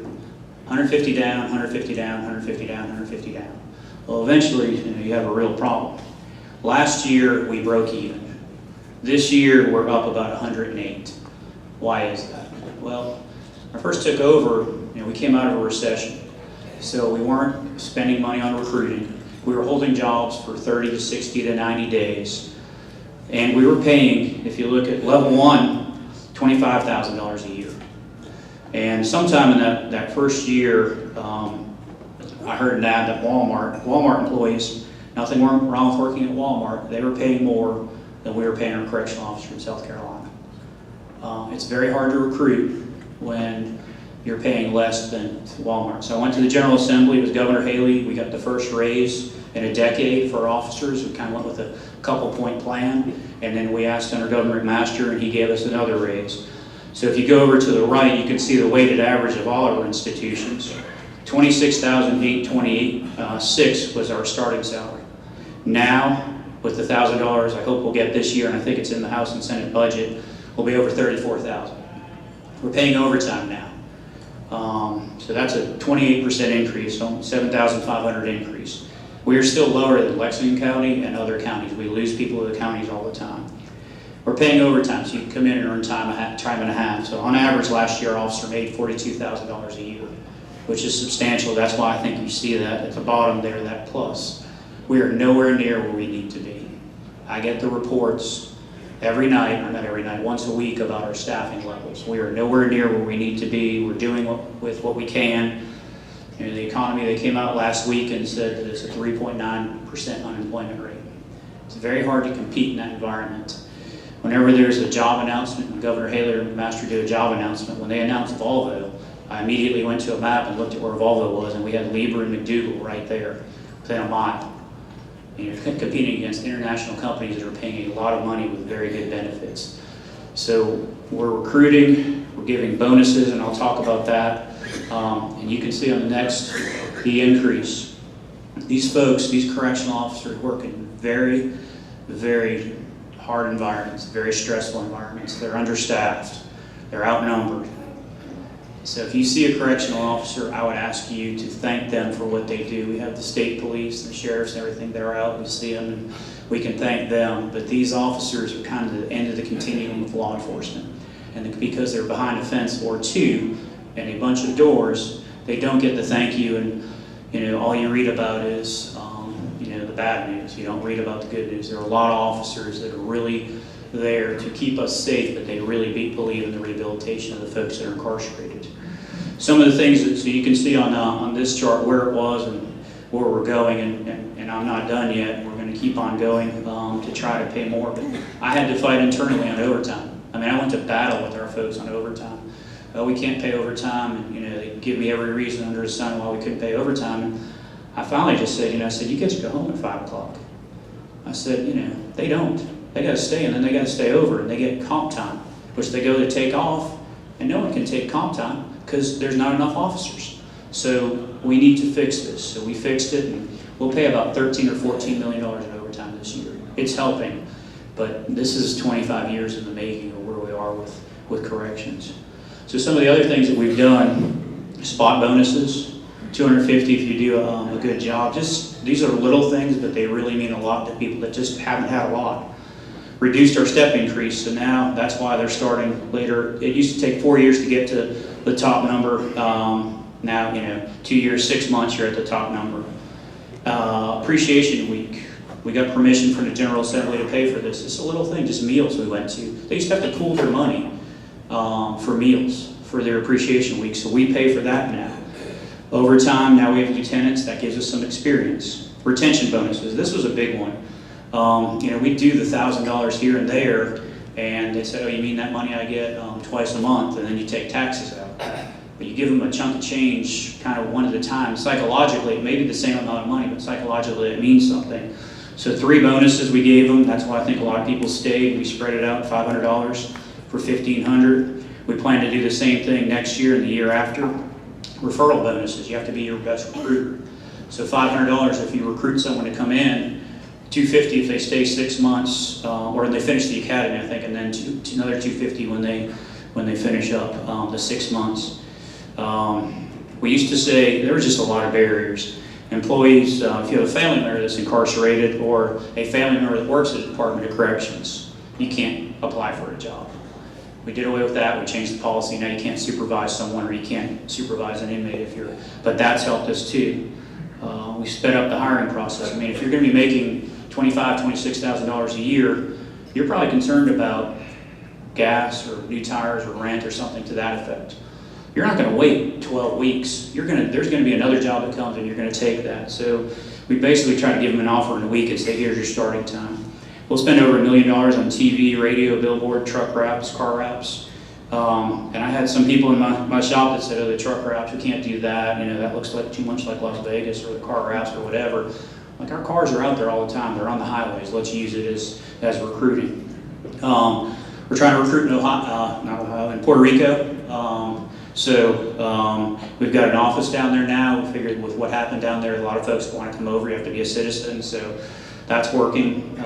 150 down, 150 down, 150 down, 150 down. Well, eventually, you have a real problem. Last year, we broke even. This year, we're up about 108. Why is that? Well, when I first took over, we came out of a recession. So we weren't spending money on recruiting. We were holding jobs for 30 to 60 to 90 days. And we were paying, if you look at level 1, $25,000 a year. And sometime in that first year, I heard an ad that Walmart employees, nothing wrong with working at Walmart, they were paying more than we were paying our correctional officer in South Carolina. It's very hard to recruit when you're paying less than Walmart. So I went to the General Assembly with Governor Haley. We got the first raise in a decade for our officers. We kind of went with a couple-point plan, and then we asked under Governor McMaster, and he gave us another raise. So if you go over to the right, you can see the weighted average of all our institutions. $26,826 was our starting salary. Now, with the $1,000 I hope we'll get this year, and I think it's in the House and Senate budget, we'll be over $34,000. We're paying overtime now. So that's a 28% increase, so 7,500 increase. We are still lower than Lexington County and other counties. We lose people to the counties all the time. We're paying overtime, so you can come in and earn time and a half. So on average, last year, our officer made $42,000 a year, which is substantial. That's why I think you see that at the bottom there, that plus. We are nowhere near where we need to be. I get the reports every night, or not every night, once a week about our staffing levels. We are nowhere near where we need to be. We're doing with what we can. The economy, they came out last week and said that it's a 3.9% unemployment rate. It's very hard to compete in that environment. Whenever there's a job announcement, when Governor Haley or Master did a job announcement, when they announced Volvo, I immediately went to a map and looked at where Volvo was, and we had Lieber and McDougal right there, within a mile. And you're competing against international companies that are paying a lot of money with very good benefits. So we're recruiting, we're giving bonuses, and I'll talk about that. And you can see on the next, the increase. These folks, these correctional officers work in very, very hard environments, very stressful environments. They're understaffed, they're outnumbered. So if you see a correctional officer, I would ask you to thank them for what they do. We have the state police, the sheriffs, and everything. They're out, we see them, and we can thank them. But these officers are kind of the end of the continuum of law enforcement. And because they're behind a fence or two and a bunch of doors, they don't get the thank you. And all you read about is the bad news. You don't read about the good news. There are a lot of officers that are really there to keep us safe, but they really believe in the rehabilitation of the folks that are incarcerated. Some of the things so you can see on this chart where it was and where we're going, and I'm not done yet. We're going to keep on going to try to pay more, but I had to fight internally on overtime. I mean, I went to battle with our folks on overtime. We can't pay overtime, and they give me every reason under the sun why we couldn't pay overtime. And I finally just said, you get to go home at 5 o'clock. I said, they don't. They got to stay, and then they got to stay over, and they get comp time, which they go to take off, and no one can take comp time because there's not enough officers. So we need to fix this. So we fixed it, and we'll pay about $13 or $14 million in overtime this year. It's helping, but this is 25 years in the making of where we are with corrections. So some of the other things that we've done, spot bonuses, $250 if you do a good job. These are little things, but they really mean a lot to people that just haven't had a lot. Reduced our step increase, so now that's why they're starting later. It used to take 4 years to get to the top number. Now, 2 years, 6 months, you're at the top number. Appreciation week. We got permission from the General Assembly to pay for this. It's a little thing, just meals we went to. They used to have to pool their money for meals for their appreciation week, so we pay for that now. Over time, now we have lieutenants. That gives us some experience. Retention bonuses. This was a big one. We do the $1,000 here and there, and they said, oh, you mean that money I get twice a month, and then you take taxes out. But you give them a chunk of change kind of one at a time. Psychologically, it may be the same amount of money, but psychologically it means something. So 3 bonuses we gave them. That's why I think a lot of people stayed. We spread it out, $500 for $1,500. We plan to do the same thing next year and the year after. Referral bonuses. You have to be your best recruiter. So $500 if you recruit someone to come in, $250 if they stay 6 months, or they finish the academy, I think, and then another $250 when they finish up the 6 months. We used to say there was just a lot of barriers. Employees, if you have a family member that's incarcerated or a family member that works at the Department of Corrections, you can't apply for a job. We did away with that. We changed the policy. Now you can't supervise someone, or you can't supervise an inmate but that's helped us too. We sped up the hiring process. I mean, if you're going to be making $25,000, $26,000 a year, you're probably concerned about gas or new tires or rent or something to that effect. You're not going to wait 12 weeks. There's going to be another job that comes and you're going to take that. So we basically try to give them an offer in a week and say, here's your starting time. We'll spend over $1 million on TV, radio, billboard, truck wraps, car wraps. And I had some people in my shop that said, oh, the truck wraps, we can't do that. That looks like too much like Las Vegas, or the car wraps or whatever. Like, our cars are out there all the time. They're on the highways. Let's use it as recruiting. We're trying to recruit in Puerto Rico. We've got an office down there now. We figured with what happened down there, a lot of folks want to come over. You have to be a citizen, so that's working.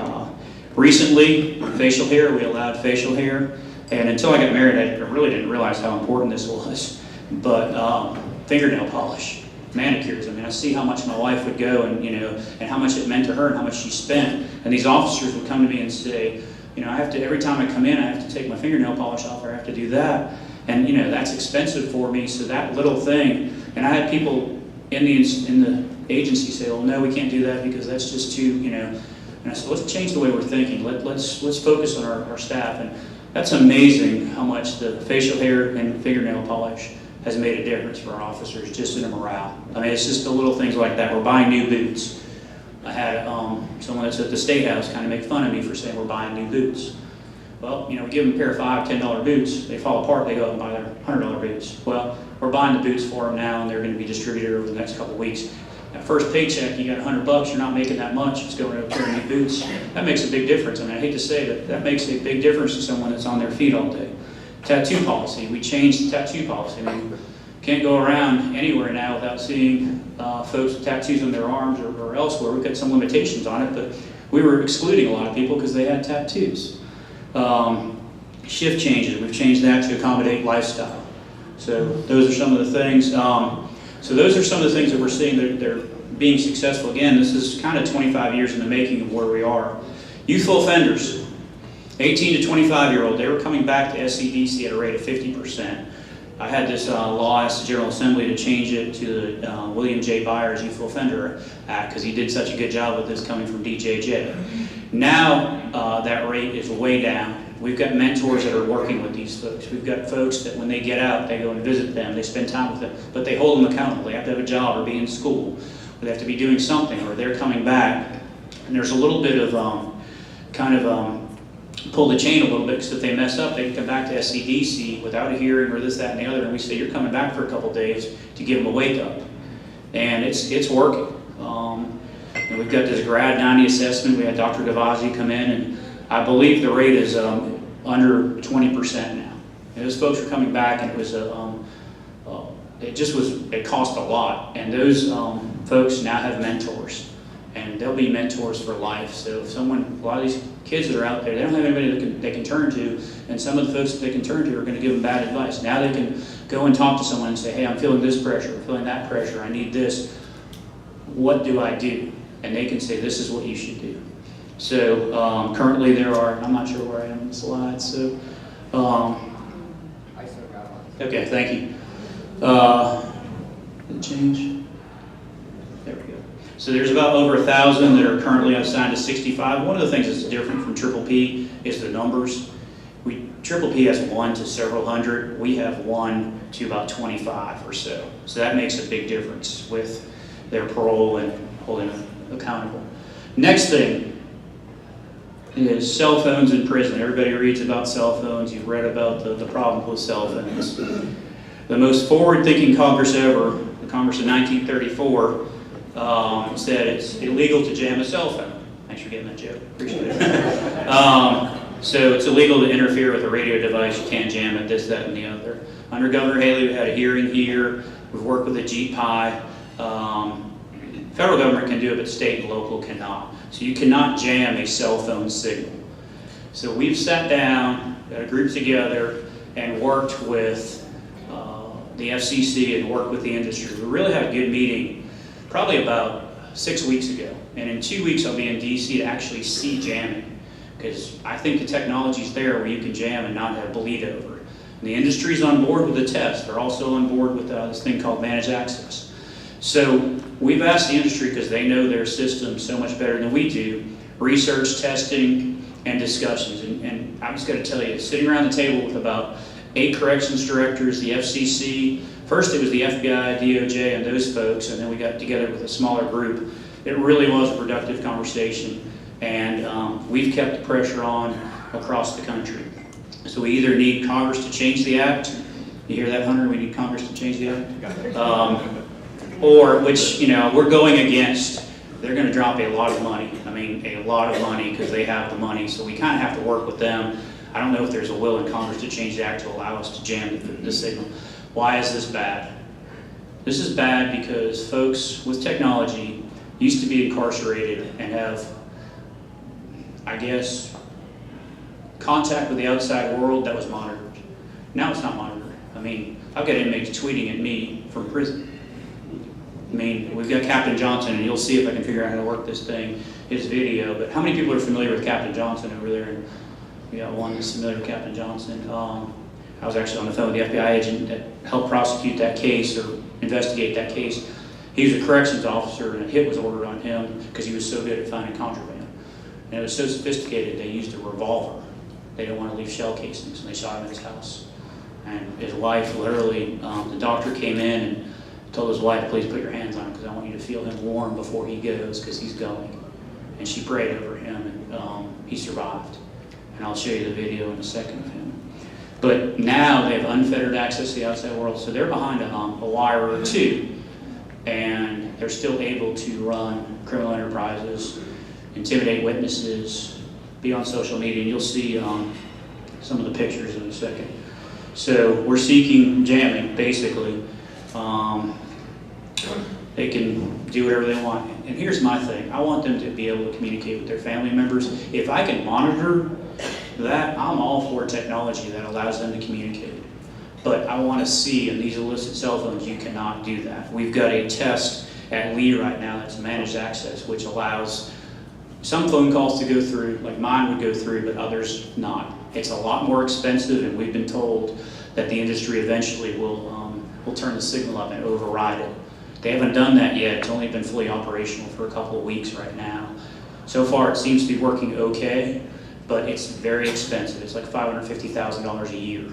Recently, facial hair, we allowed facial hair. And until I got married, I really didn't realize how important this was. But fingernail polish, manicures. I mean, I see how much my wife would go and how much it meant to her and how much she spent. And these officers would come to me and say, I have to, every time I come in, I have to take my fingernail polish off, or I have to do that. And that's expensive for me, so that little thing. And I had people in the agency say, well, no, we can't do that because that's just too, And I said, let's change the way we're thinking. Let's focus on our staff. And that's amazing how much the facial hair and fingernail polish has made a difference for our officers, just in the morale. I mean, it's just the little things like that. We're buying new boots. I had someone that's at the State House kind of make fun of me for saying we're buying new boots. Well, we give them a pair of $5, $10 boots. They fall apart, they go out and buy their $100 boots. Well, we're buying the boots for them now, and they're going to be distributed over the next couple of weeks. That first paycheck, you got $100, you're not making that much. It's going to a pair of new boots. That makes a big difference. I mean, I hate to say it, that makes a big difference to someone that's on their feet all day. Tattoo policy, we changed the tattoo policy. I mean, can't go around anywhere now without seeing folks with tattoos on their arms or elsewhere. We've got some limitations on it, but we were excluding a lot of people because they had tattoos. Shift changes, we've changed that to accommodate lifestyle. So those are some of the things. So those are some of the things that we're seeing that they're being successful. Again, this is kind of 25 years in the making of where we are. Youthful offenders, 18 to 25-year-old, they were coming back to SCDC at a rate of 50%. I had this law ask the General Assembly to change it to the William J. Byers Youthful Offender Act because he did such a good job with this coming from DJJ. Now that rate is way down. We've got mentors that are working with these folks. We've got folks that when they get out, they go and visit them, they spend time with them, but they hold them accountable. They have to have a job or be in school, or they have to be doing something, or they're coming back. And there's a little bit of pull the chain a little bit, because if they mess up, they can come back to SCDC without a hearing or this, that, and the other, and we say, you're coming back for a couple days to give them a wake-up. And it's working. And we've got this grad 90 assessment. We had Dr. Gavazzi come in, and I believe the rate is under 20% now. And those folks are coming back, and it was it cost a lot. And those folks now have mentors, and they'll be mentors for life. So if a lot of these kids that are out there, they don't have anybody that they can turn to, and some of the folks that they can turn to are going to give them bad advice. Now they can go and talk to someone and say, hey, I'm feeling this pressure, I'm feeling that pressure, I need this. What do I do? And they can say, this is what you should do. So currently there are, I'm not sure where I am in the slides, so, okay, thank you. Did it change? There we go. So there's about over 1,000 that are currently assigned to 65. One of the things that's different from Triple P is the numbers. Triple P has 1 to several hundred. We have 1 to about 25 or so. So that makes a big difference with their parole and holding them accountable. Next thing is cell phones in prison. Everybody reads about cell phones. You've read about the problem with cell phones. The most forward-thinking Congress ever, the Congress of 1934, said it's illegal to jam a cell phone. Thanks for getting that joke. Appreciate it. So it's illegal to interfere with a radio device. You can't jam it, this, that, and the other. Under Governor Haley, we had a hearing here. We've worked with the GPI. Federal government can do it, but state and local cannot. So you cannot jam a cell phone signal. So we've sat down, got a group together, and worked with the FCC and worked with the industry. We really had a good meeting probably about 6 weeks ago. And in 2 weeks, I'll be in DC to actually see jamming. Because I think the technology's there where you can jam and not have bleed over. And the industry's on board with the test. They're also on board with this thing called managed access. So we've asked the industry, because they know their system so much better than we do, research, testing, and discussions. And I'm just going to tell you, sitting around the table with about 8 corrections directors, the FCC, first it was the FBI, DOJ, and those folks, and then we got together with a smaller group. It really was a productive conversation. And we've kept the pressure on across the country. So we either need Congress to change the act. You hear that, Hunter? We need Congress to change the act. Or, which, you know, we're going against, they're going to drop a lot of money. I mean, a lot of money, because they have the money. So we kind of have to work with them. I don't know if there's a will in Congress to change the act to allow us to jam the signal. Why is this bad? This is bad because folks with technology used to be incarcerated and have, I guess, contact with the outside world that was monitored. Now it's not monitored. I mean, I've got inmates tweeting at me from prison. I mean, we've got Captain Johnson, and you'll see if I can figure out how to work this thing, his video. But how many people are familiar with Captain Johnson over there? And we got one that's familiar with Captain Johnson. I was actually on the phone with the FBI agent that helped prosecute that case or investigate that case. He was a corrections officer, and a hit was ordered on him because he was so good at finding contraband. And it was so sophisticated, they used a revolver. They didn't want to leave shell casings, and they shot him in his house. And his wife, literally, the doctor came in and told his wife, please put your hands on him because I want you to feel him warm before he goes because he's going. And she prayed over him, and he survived. And I'll show you the video in a second of him. But now they have unfettered access to the outside world, so they're behind a wire or two, and they're still able to run criminal enterprises, intimidate witnesses, be on social media, and you'll see some of the pictures in a second. So we're seeking jamming, basically. They can do whatever they want. And here's my thing. I want them to be able to communicate with their family members. If I can monitor that, I'm all for technology that allows them to communicate. But I want to see in these illicit cell phones, you cannot do that. We've got a test at Lee right now that's managed access, which allows some phone calls to go through, like mine would go through, but others not. It's a lot more expensive, and we've been told that the industry eventually will turn the signal up and override it. They haven't done that yet. It's only been fully operational for a couple of weeks right now. So far, it seems to be working okay, but it's very expensive. It's like $550,000 a year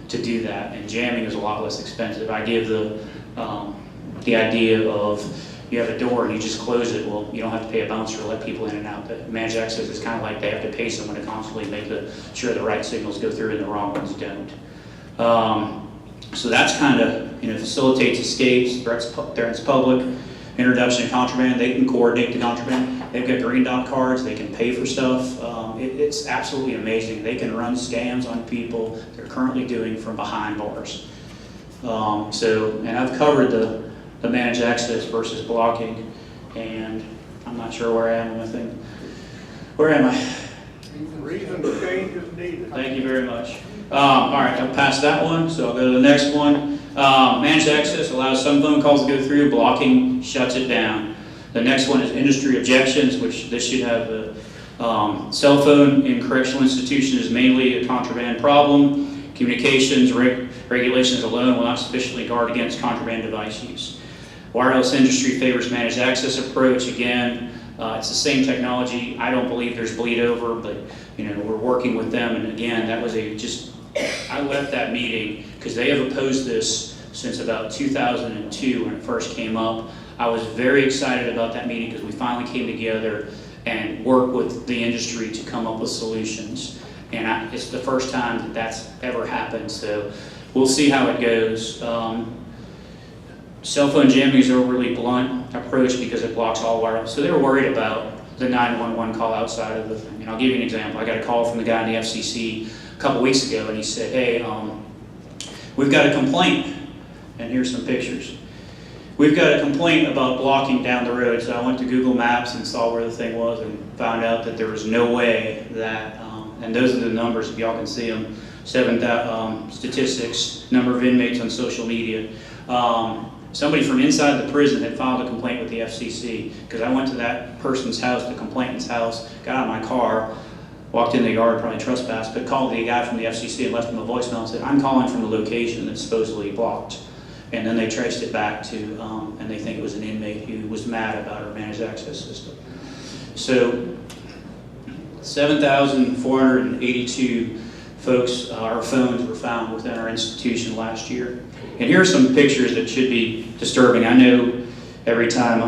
to do that, and jamming is a lot less expensive. I give the idea of you have a door and you just close it. Well, you don't have to pay a bouncer to let people in and out. The managed access is kind of like they have to pay someone to constantly make sure the right signals go through and the wrong ones don't. So that's kind of, facilitates escapes, threats public, introduction of contraband. They can coordinate the contraband. They've got green dot cards. They can pay for stuff. It's absolutely amazing. They can run scams on people they're currently doing from behind bars. And I've covered the managed access versus blocking, and I'm not sure where I am in my thing. Where am I? Reason to change is needed. Thank you very much. All right, I'll pass that one, so I'll go to the next one. Managed access allows some phone calls to go through, blocking shuts it down. The next one is industry objections, which this should have a cell phone in correctional institution is mainly a contraband problem. Communications regulations alone will not sufficiently guard against contraband device use. Wireless industry favors managed access approach. Again, it's the same technology. I don't believe there's bleed over, but we're working with them. And again, that was I left that meeting because they have opposed this since about 2002 when it first came up. I was very excited about that meeting because we finally came together and worked with the industry to come up with solutions. And it's the first time that that's ever happened, so we'll see how it goes. Cell phone jamming is a really blunt approach because it blocks all wireless. So they were worried about the 911 call outside of the thing. And I'll give you an example. I got a call from the guy in the FCC a couple weeks ago, and he said, hey, we've got a complaint. And here's some pictures. We've got a complaint about blocking down the road. So I went to Google Maps and saw where the thing was and found out that there was no way that, and those are the numbers, if y'all can see them, statistics, number of inmates on social media. Somebody from inside the prison had filed a complaint with the FCC because I went to that person's house, the complainant's house, got out of my car, walked in the yard, probably trespassed, but called the guy from the FCC and left him a voicemail and said, I'm calling from the location that's supposedly blocked. And then they traced it back to, and they think it was an inmate who was mad about our managed access system. So 7,482 folks, our phones were found within our institution last year. And here are some pictures that should be disturbing. I know every time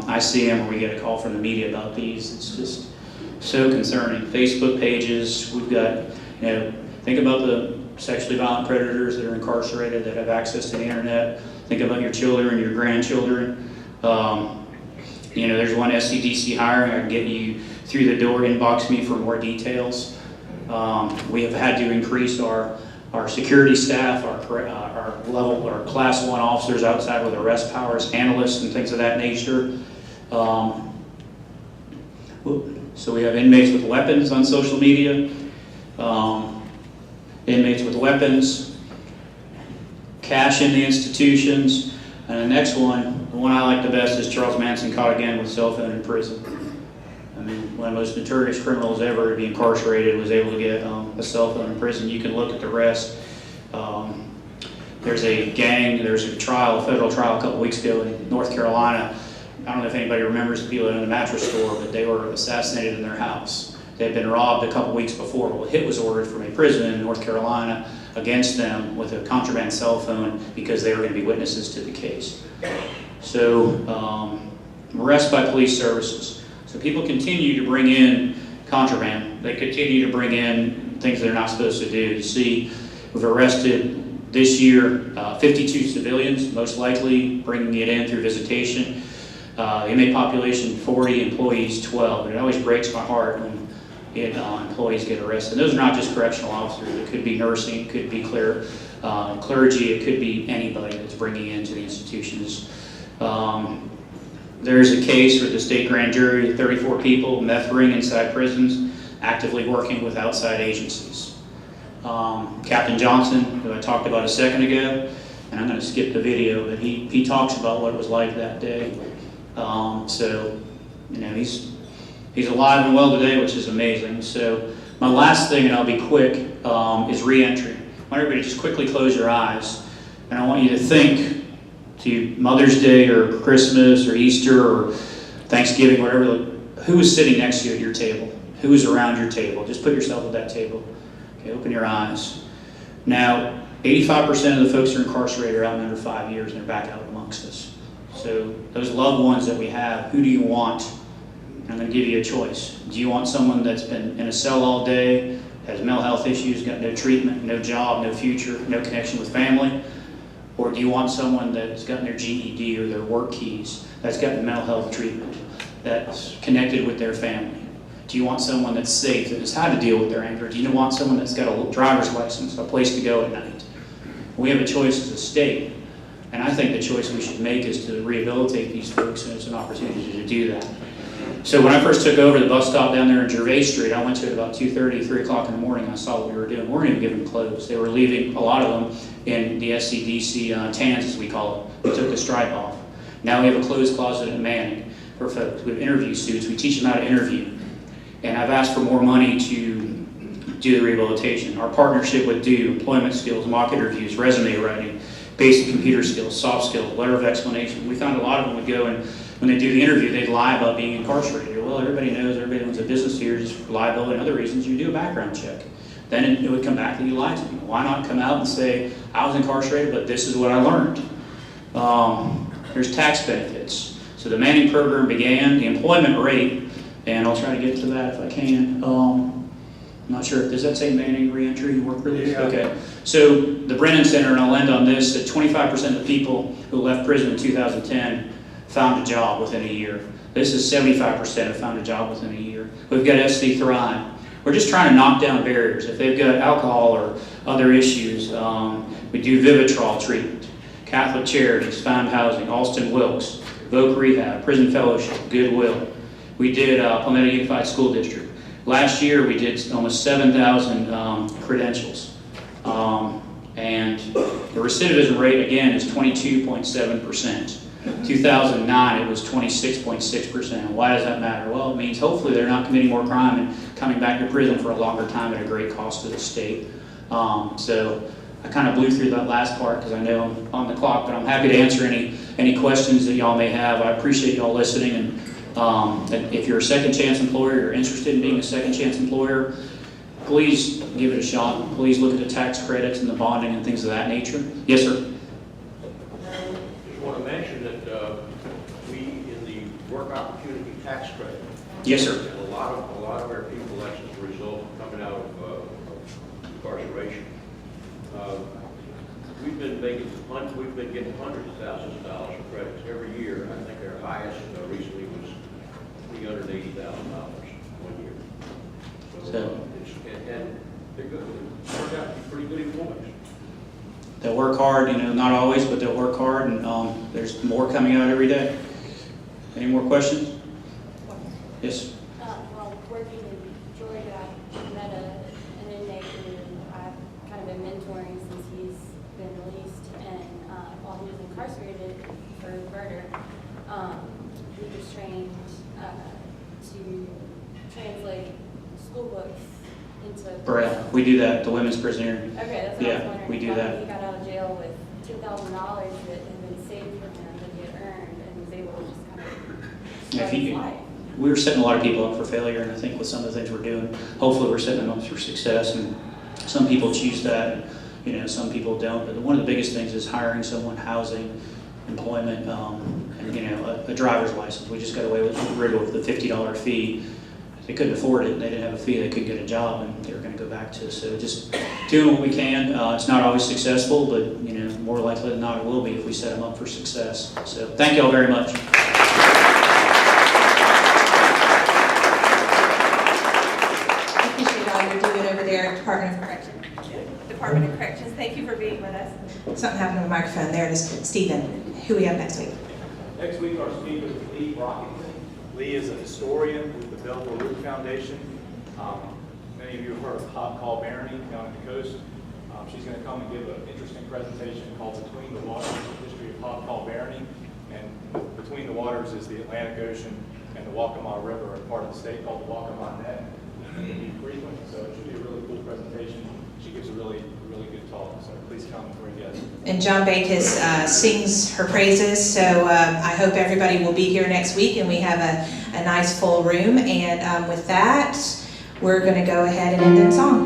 I see them or we get a call from the media about these, it's just so concerning. Facebook pages, we've got, think about the sexually violent predators that are incarcerated that have access to the internet. Think about your children, your grandchildren. There's one SCDC hiring. I can get you through the door, inbox me for more details. We have had to increase our security staff, our class 1 officers outside with arrest powers, analysts and things of that nature. So we have inmates with weapons on social media, inmates with weapons, cash in the institutions, and the next one, the one I like the best, is Charles Manson caught again with cell phone in prison. I mean, one of the most notorious criminals ever to be incarcerated was able to get a cell phone in prison. You can look at the rest. There's a trial, a federal trial a couple weeks ago in North Carolina. I don't know if anybody remembers the people that owned the mattress store, but they were assassinated in their house. They had been robbed a couple weeks before. Well, a hit was ordered from a prison in North Carolina against them with a contraband cell phone because they were going to be witnesses to the case. So, arrest by police services. So people continue to bring in contraband. They continue to bring in things they're not supposed to do. You see, we've arrested this year 52 civilians, most likely bringing it in through visitation. Inmate population 40, employees 12. And it always breaks my heart when employees get arrested. And those are not just correctional officers. It could be nursing, it could be clergy, it could be anybody that's bringing into the institutions. There's a case with the state grand jury, 34 people, meth ring inside prisons, actively working with outside agencies. Captain Johnson, who I talked about a second ago, and I'm going to skip the video, but he talks about what it was like that day. He's alive and well today, which is amazing. So my last thing, and I'll be quick, is re-entry. I want everybody to just quickly close your eyes, and I want you to think to Mother's Day or Christmas or Easter or Thanksgiving, whatever, who is sitting next to you at your table? Who is around your table? Just put yourself at that table. Okay, open your eyes. Now, 85% of the folks who are incarcerated are out under 5 years and they're back out amongst us. So those loved ones that we have, who do you want? I'm going to give you a choice. Do you want someone that's been in a cell all day, has mental health issues, got no treatment, no job, no future, no connection with family? Or do you want someone that's gotten their GED or their work keys, that's gotten mental health treatment, that's connected with their family? Do you want someone that's safe, that knows how to deal with their anger? Do you want someone that's got a driver's license, a place to go at night? We have a choice as a state, and I think the choice we should make is to rehabilitate these folks, and it's an opportunity to do that. So when I first took over the bus stop down there in Gervais Street, I went to it about 2:30, 3 o'clock in the morning. I saw what we were doing. We weren't even giving clothes. They were leaving, a lot of them, in the SCDC TANs, as we call it. We took the stripe off. Now we have a clothes closet at Manning for folks. We have interview suits. We teach them how to interview. And I've asked for more money to do the rehabilitation. Our partnership with DO, employment skills, mock interviews, resume writing, basic computer skills, soft skills, letter of explanation. We found a lot of them would go and when they do the interview, they'd lie about being incarcerated. Well, everybody knows, everybody owns a business here, just for liability and other reasons, you do a background check. Then it would come back that you lied to people. Why not come out and say, I was incarcerated, but this is what I learned. There's tax benefits. So the Manning program began, the employment rate, and I'll try to get to that if I can. I'm not sure, does that say Manning reentry work release? Yeah. Okay. So the Brennan Center, and I'll end on this, that 25% of the people who left prison in 2010 found a job within a year. This is 75% have found a job within a year. We've got SC Thrive. We're just trying to knock down barriers. If they've got alcohol or other issues, we do Vivitrol treatment, Catholic Charities, Found Housing, Alston Wilkes, Voc Rehab, Prison Fellowship, Goodwill. We did Palmetto Unified School District. Last year we did almost 7,000 credentials. And the recidivism rate, again, is 22.7%. 2009, it was 26.6%. Why does that matter? Well, it means hopefully they're not committing more crime and coming back to prison for a longer time at a great cost to the state. So I kind of blew through that last part because I know I'm on the clock, but I'm happy to answer any questions that y'all may have. I appreciate y'all listening, and if you're a second chance employer, you're interested in being a second chance employer, please give it a shot. Please look at the tax credits and the bonding and things of that nature. Yes, sir. Just want to mention that we, in the work opportunity tax credit. Yes, sir. And a lot of our people, that's as a result of coming out of incarceration. We've been getting hundreds of thousands of dollars of credits every year. I think our highest recently was $380,000 one year. So and they're good. They turned out to be pretty good employees. They'll work hard, not always, but they'll work hard, and there's more coming out every day. Any more questions? Yes. While working in Georgia, I met an inmate who I've kind of been mentoring since he's been released, and while he was incarcerated for murder, he was trained to translate school books into Braille. We do that at the women's prison here. Okay, that's what I was Yeah, wondering. we do that. He got out of jail with $10,000 that had been saved for him that he had earned, and was able to just kind of start his life. We're setting a lot of people up for failure, and I think with some of the things we're doing, hopefully we're setting them up for success. And some people choose that, and some people don't. But one of the biggest things is hiring someone, housing, employment, and a driver's license. We just got away with rid of the $50 fee. They couldn't afford it, and they didn't have a fee. They couldn't get a job, and they were going to go back to. So just doing what we can. It's not always successful, but more likely than not, it will be if we set them up for success. So thank you all very much. Department of Corrections. Department of Corrections, thank you for being with us. Something happened with the microphone. There it is. Stephen, who we have next week? Next week, our speaker is Lee Brockington. Lee is a historian with the Belleville Root Foundation. Many of you have heard of Hot Call Barony down at the coast. She's going to come and give an interesting presentation called Between the Waters, the history of Hot Call Barony. And Between the Waters is the Atlantic Ocean and the Waccamaw River, a part of the state called the Waccamaw Net. Frequent, so it should be a really cool presentation. She gives a really good talk, so please come and bring guests. And John Bacus sings her praises, so I hope everybody will be here next week and we have a nice full room. And with that, we're going to go ahead and end in song.